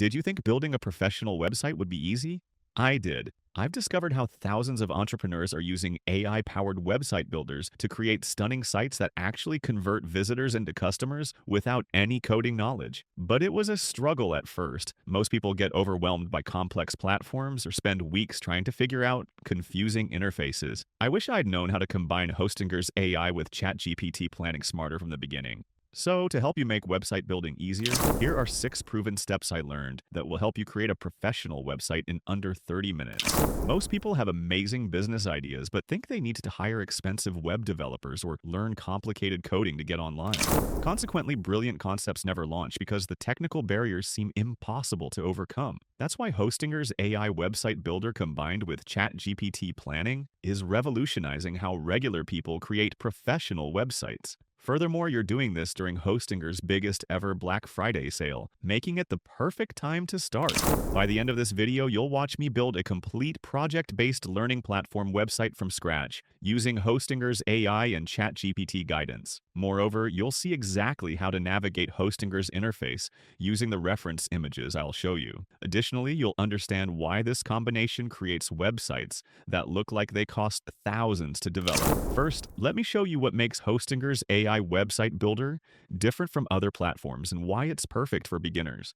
Did you think building a professional website would be easy? I did. I've discovered how thousands of entrepreneurs are using AI-powered website builders to create stunning sites that actually convert visitors into customers without any coding knowledge. But it was a struggle at first. Most people get overwhelmed by complex platforms or spend weeks trying to figure out confusing interfaces. I wish I'd known how to combine Hostinger's AI with ChatGPT planning smarter from the beginning. So, to help you make website building easier, here are 6 proven steps I learned that will help you create a professional website in under 30 minutes. Most people have amazing business ideas but think they need to hire expensive web developers or learn complicated coding to get online. Consequently, brilliant concepts never launch because the technical barriers seem impossible to overcome. That's why Hostinger's AI website builder combined with ChatGPT planning is revolutionizing how regular people create professional websites. Furthermore, you're doing this during Hostinger's biggest ever Black Friday sale, making it the perfect time to start. By the end of this video, you'll watch me build a complete project-based learning platform website from scratch, using Hostinger's AI and ChatGPT guidance. Moreover, you'll see exactly how to navigate Hostinger's interface using the reference images I'll show you. Additionally, you'll understand why this combination creates websites that look like they cost thousands to develop. First, let me show you what makes Hostinger's AI website builder different from other platforms and why it's perfect for beginners.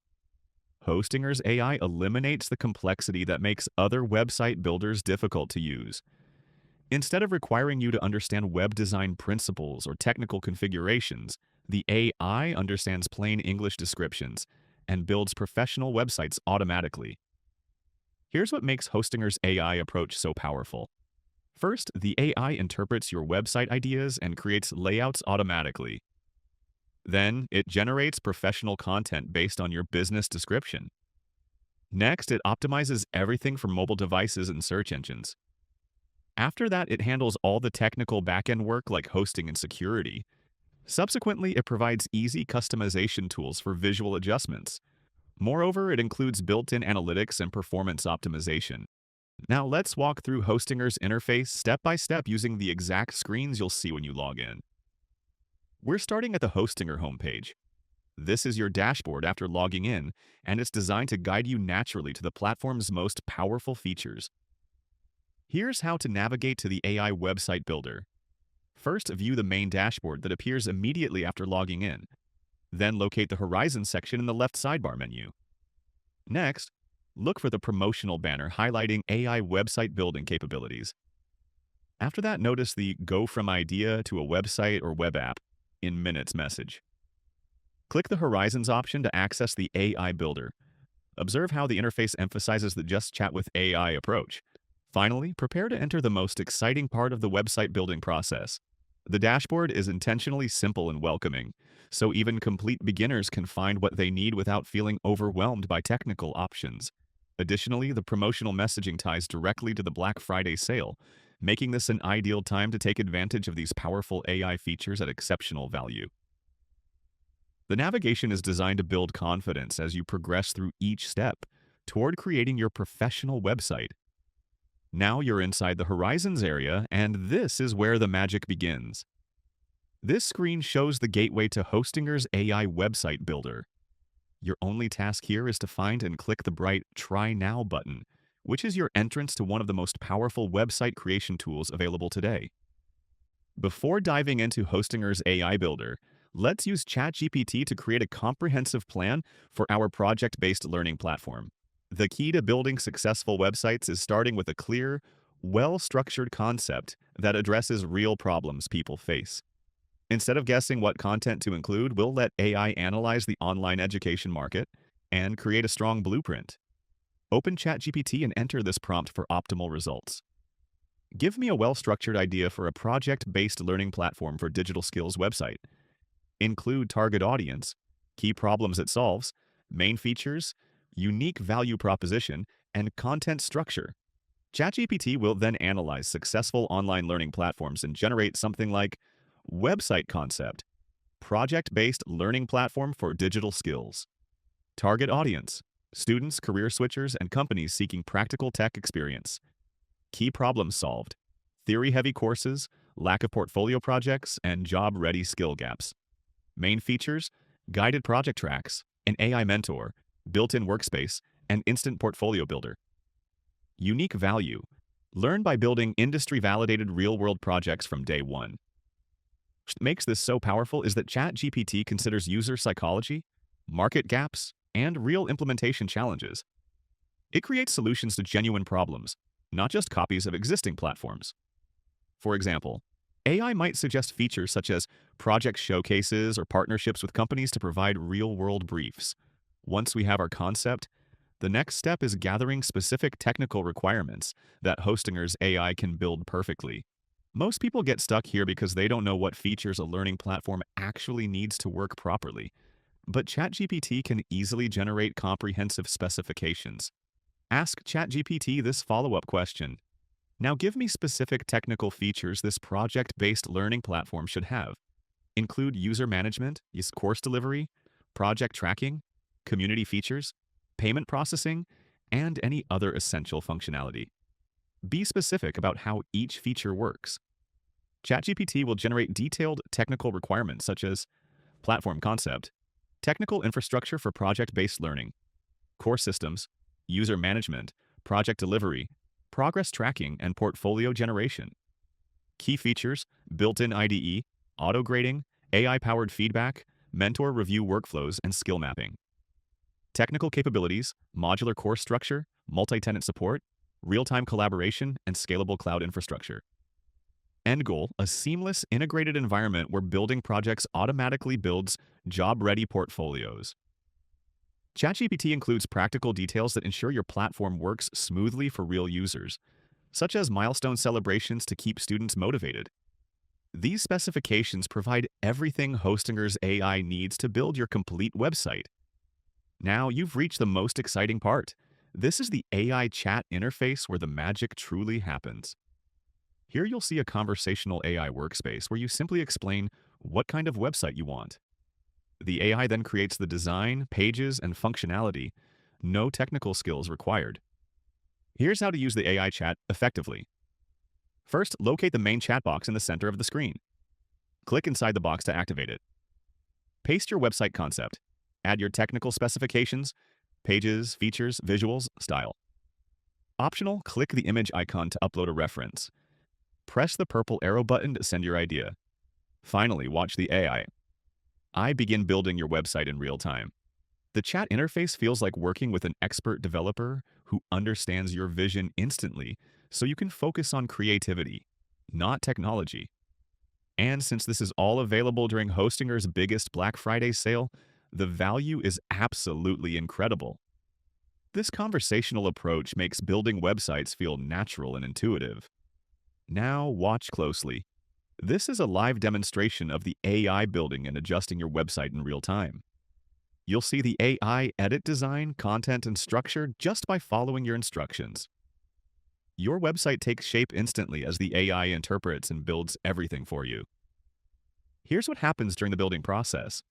Hostinger's AI eliminates the complexity that makes other website builders difficult to use. Instead of requiring you to understand web design principles or technical configurations, the AI understands plain English descriptions and builds professional websites automatically. Here's what makes Hostinger's AI approach so powerful. First, the AI interprets your website ideas and creates layouts automatically. Then, it generates professional content based on your business description. Next, it optimizes everything for mobile devices and search engines. After that, it handles all the technical backend work like hosting and security. Subsequently, it provides easy customization tools for visual adjustments. Moreover, it includes built-in analytics and performance optimization. Now let's walk through Hostinger's interface step by step using the exact screens you'll see when you log in. We're starting at the Hostinger homepage. This is your dashboard after logging in, and it's designed to guide you naturally to the platform's most powerful features. Here's how to navigate to the AI website builder. First, view the main dashboard that appears immediately after logging in. Then locate the Horizon section in the left sidebar menu. Next, look for the promotional banner highlighting AI website building capabilities. After that, notice the Go from idea to a website or web app in minutes message. Click the Horizons option to access the AI builder. Observe how the interface emphasizes the Just Chat with AI approach. Finally, prepare to enter the most exciting part of the website building process. The dashboard is intentionally simple and welcoming, so even complete beginners can find what they need without feeling overwhelmed by technical options. Additionally, the promotional messaging ties directly to the Black Friday sale, making this an ideal time to take advantage of these powerful AI features at exceptional value. The navigation is designed to build confidence as you progress through each step toward creating your professional website. Now you're inside the Horizons area, and this is where the magic begins. This screen shows the gateway to Hostinger's AI website builder. Your only task here is to find and click the bright Try Now button, which is your entrance to one of the most powerful website creation tools available today. Before diving into Hostinger's AI builder, let's use ChatGPT to create a comprehensive plan for our project-based learning platform. The key to building successful websites is starting with a clear, well-structured concept that addresses real problems people face. Instead of guessing what content to include, we'll let AI analyze the online education market and create a strong blueprint. Open ChatGPT and enter this prompt for optimal results. Give me a well-structured idea for a project-based learning platform for digital skills website. Include target audience, key problems it solves, main features, unique value proposition, and content structure. ChatGPT will then analyze successful online learning platforms and generate something like website concept, project-based learning platform for digital skills. Target audience, students, career switchers, and companies seeking practical tech experience. Key problems solved, theory-heavy courses, lack of portfolio projects, and job-ready skill gaps. Main features, guided project tracks, an AI mentor, built-in workspace, and instant portfolio builder. Unique value. Learn by building industry-validated real-world projects from day one. What makes this so powerful is that ChatGPT considers user psychology, market gaps, and real implementation challenges. It creates solutions to genuine problems, not just copies of existing platforms. For example, AI might suggest features such as project showcases or partnerships with companies to provide real-world briefs. Once we have our concept, the next step is gathering specific technical requirements that Hostinger's AI can build perfectly. Most people get stuck here because they don't know what features a learning platform actually needs to work properly. But ChatGPT can easily generate comprehensive specifications. Ask ChatGPT this follow-up question. Now give me specific technical features this project-based learning platform should have. Include user management, course delivery, project tracking, community features, payment processing, and any other essential functionality. Be specific about how each feature works. ChatGPT will generate detailed technical requirements such as platform concept, technical infrastructure for project-based learning, core systems, user management, project delivery, progress tracking, and portfolio generation. Key features, built-in IDE, auto-grading, AI-powered feedback, mentor review workflows, and skill mapping. Technical capabilities, modular course structure, multi-tenant support, real-time collaboration, and scalable cloud infrastructure. End goal, a seamless, integrated environment where building projects automatically builds job-ready portfolios. ChatGPT includes practical details that ensure your platform works smoothly for real users, such as milestone celebrations to keep students motivated. These specifications provide everything Hostinger's AI needs to build your complete website. Now you've reached the most exciting part. This is the AI chat interface where the magic truly happens. Here you'll see a conversational AI workspace where you simply explain what kind of website you want. The AI then creates the design, pages, and functionality. No technical skills required. Here's how to use the AI chat effectively. First, locate the main chat box in the center of the screen. Click inside the box to activate it. Paste your website concept. Add your technical specifications, pages, features, visuals, style. Optional, click the image icon to upload a reference. Press the purple arrow button to send your idea. Finally, watch the AI. I begin building your website in real time. The chat interface feels like working with an expert developer who understands your vision instantly, so you can focus on creativity, not technology. And since this is all available during Hostinger's biggest Black Friday sale, the value is absolutely incredible. This conversational approach makes building websites feel natural and intuitive. Now watch closely. This is a live demonstration of the AI building and adjusting your website in real time. You'll see the AI edit design, content, and structure just by following your instructions. Your website takes shape instantly as the AI interprets and builds everything for you. Here's what happens during the building process.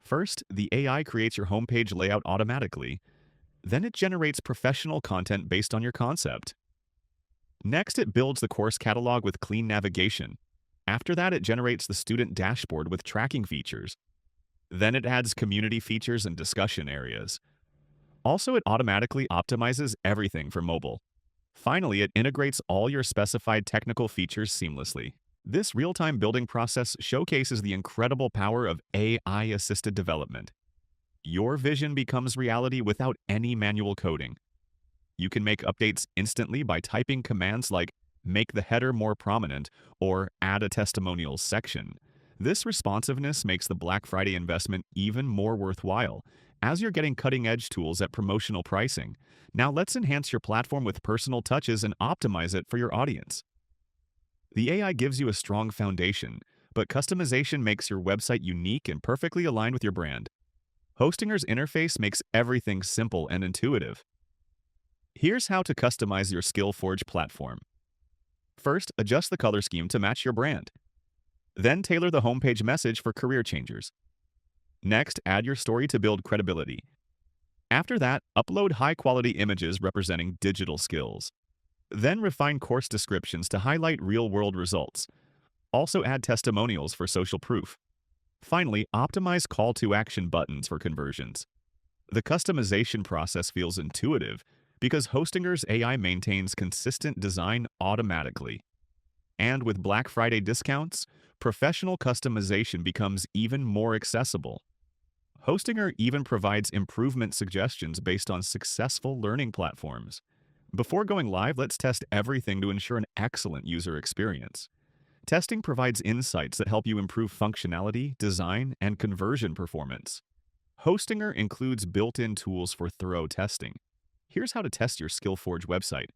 First, the AI creates your homepage layout automatically. Then it generates professional content based on your concept. Next, it builds the course catalog with clean navigation. After that, it generates the student dashboard with tracking features. Then it adds community features and discussion areas. Also, it automatically optimizes everything for mobile. Finally, it integrates all your specified technical features seamlessly. This real-time building process showcases the incredible power of AI-assisted development. Your vision becomes reality without any manual coding. You can make updates instantly by typing commands like make the header more prominent or add a testimonials section. This responsiveness makes the Black Friday investment even more worthwhile, as you're getting cutting-edge tools at promotional pricing. Now let's enhance your platform with personal touches and optimize it for your audience. The AI gives you a strong foundation, but customization makes your website unique and perfectly aligned with your brand. Hostinger's interface makes everything simple and intuitive. Here's how to customize your SkillForge platform. First, adjust the color scheme to match your brand. Then tailor the homepage message for career changers. Next, add your story to build credibility. After that, upload high-quality images representing digital skills. Then refine course descriptions to highlight real-world results. Also add testimonials for social proof. Finally, optimize call-to-action buttons for conversions. The customization process feels intuitive because Hostinger's AI maintains consistent design automatically. And with Black Friday discounts, professional customization becomes even more accessible. Hostinger even provides improvement suggestions based on successful learning platforms. Before going live, let's test everything to ensure an excellent user experience. Testing provides insights that help you improve functionality, design, and conversion performance. Hostinger includes built-in tools for thorough testing. Here's how to test your SkillForge website.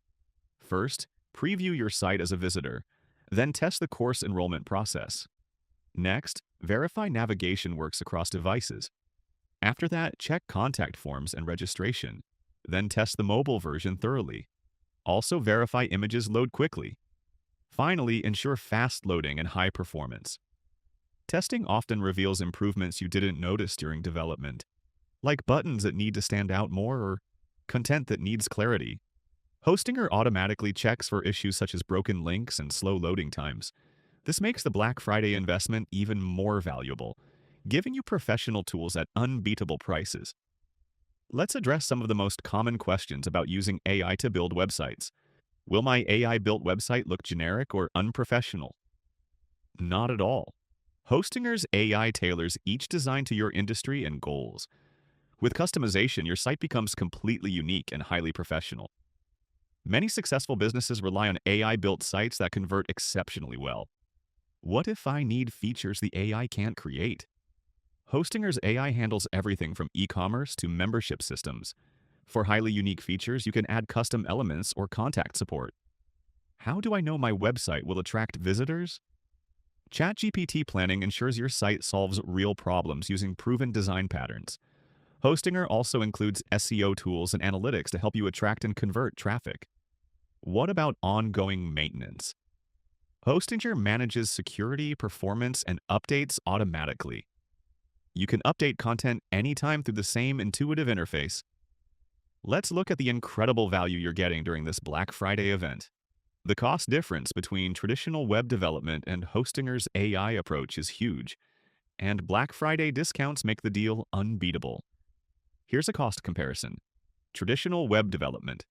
First, preview your site as a visitor. Then test the course enrollment process. Next, verify navigation works across devices. After that, check contact forms and registration. Then test the mobile version thoroughly. Also verify images load quickly. Finally, ensure fast loading and high performance. Testing often reveals improvements you didn't notice during development, like buttons that need to stand out more or content that needs clarity. Hostinger automatically checks for issues such as broken links and slow loading times. This makes the Black Friday investment even more valuable, giving you professional tools at unbeatable prices. Let's address some of the most common questions about using AI to build websites. Will my AI-built website look generic or unprofessional? Not at all. Hostinger's AI tailors each design to your industry and goals. With customization, your site becomes completely unique and highly professional. Many successful businesses rely on AI-built sites that convert exceptionally well. What if I need features the AI can't create? Hostinger's AI handles everything from e-commerce to membership systems. For highly unique features, you can add custom elements or contact support. How do I know my website will attract visitors? ChatGPT planning ensures your site solves real problems using proven design patterns. Hostinger also includes SEO tools and analytics to help you attract and convert traffic. What about ongoing maintenance? Hostinger manages security, performance, and updates automatically. You can update content anytime through the same intuitive interface. Let's look at the incredible value you're getting during this Black Friday event. The cost difference between traditional web development and Hostinger's AI approach is huge, and Black Friday discounts make the deal unbeatable. Here's a cost comparison. Traditional web development.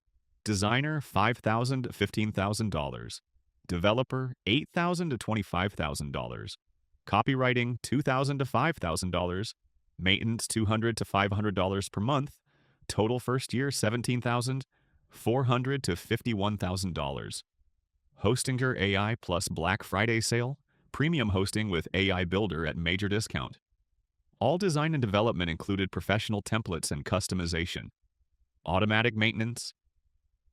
Designer $5,000 to $15,000. Developer $8,000 to $25,000. Copywriting $2,000 to $5,000. Maintenance $200 to $500 per month. Total first year $17,400 to $51,000. Hostinger AI plus Black Friday sale. Premium hosting with AI Builder at major discount. All design and development included professional templates and customization. Automatic maintenance.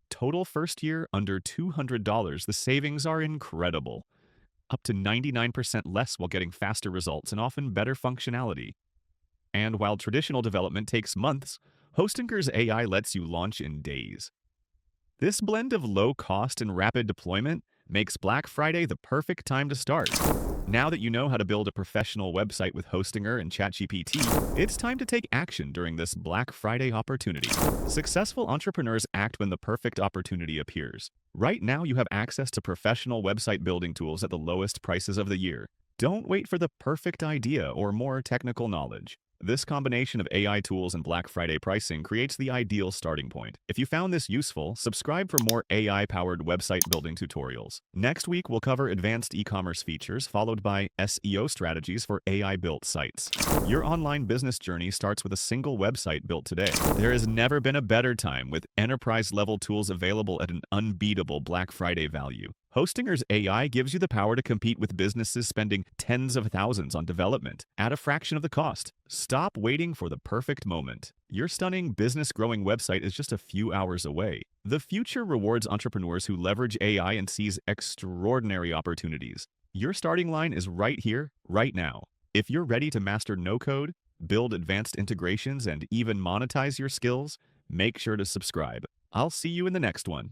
Total first year under $200. The savings are incredible. Up to 99% less while getting faster results and often better functionality. And while traditional development takes months, Hostinger's AI lets you launch in days. This blend of low cost and rapid deployment makes Black Friday the perfect time to start. Now that you know how to build a professional website with Hostinger and ChatGPT, it's time to take action during this Black Friday opportunity. Successful entrepreneurs act when the perfect opportunity appears. Right now, you have access to professional website building tools at the lowest prices of the year. Don't wait for the perfect idea or more technical knowledge. This combination of AI tools and Black Friday pricing creates the ideal starting point. If you found this useful, subscribe for more AI-powered website building tutorials. Next week, we'll cover advanced e-commerce features, followed by SEO strategies for AI-built sites. Your online business journey starts with a single website built today. There has never been a better time with enterprise-level tools available at an unbeatable Black Friday value. Hostinger's AI gives you the power to compete with businesses spending tens of thousands on development at a fraction of the cost. Stop waiting for the perfect moment. Your stunning business-growing website is just a few hours away. The future rewards entrepreneurs who leverage AI and seize extraordinary opportunities. Your starting line is right here, right now. If you're ready to master no-code, build advanced integrations, and even monetize your skills, make sure to subscribe. I'll see you in the next one.